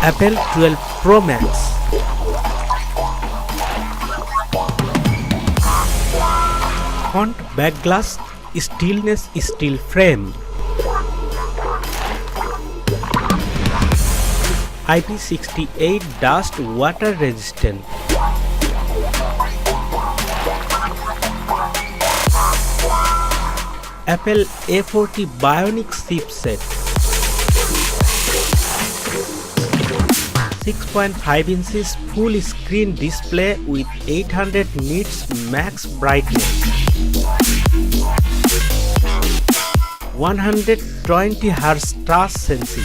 Apple 12 Pro Max. Front back glass stainless steel frame. IP68 dust water resistant. Apple A14 Bionic chipset. 6.5 inches full screen display with 800 nits max brightness. 120 Hz touch sensing.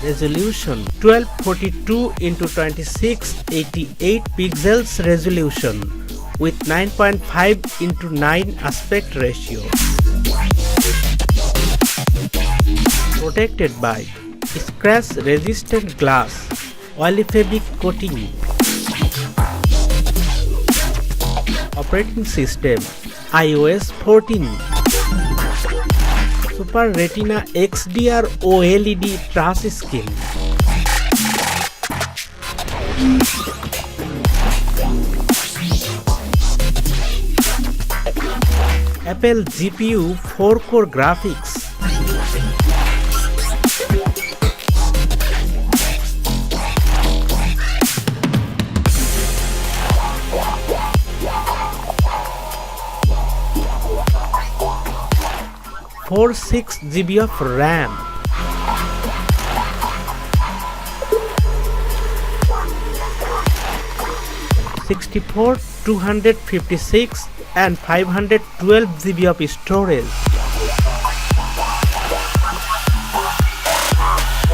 Resolution 1242 x 2688 pixels resolution with 9.5 x 9 aspect ratio. Protected by scratch resistant glass, olephobic coating. Operating system iOS 14. Super Retina XDR OLED touchscreen. Apple GPU 4-core graphics. For 6 GB of RAM. (64, 256 and 512 GB of storage.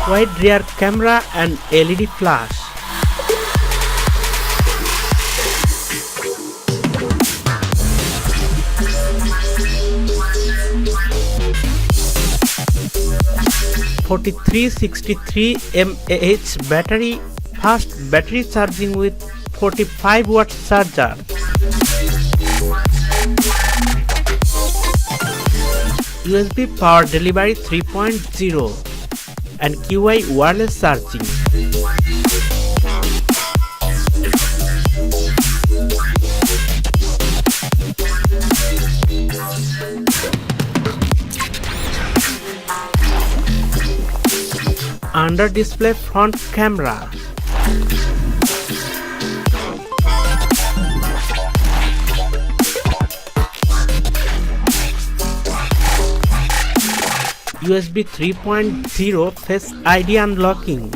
Wide rear camera and LED flash. (4363 mAh battery, fast battery charging with 45 watt charger. USB power delivery 3.0 and QI wireless charging. Under display front camera. USB 3.0 Face ID unlocking.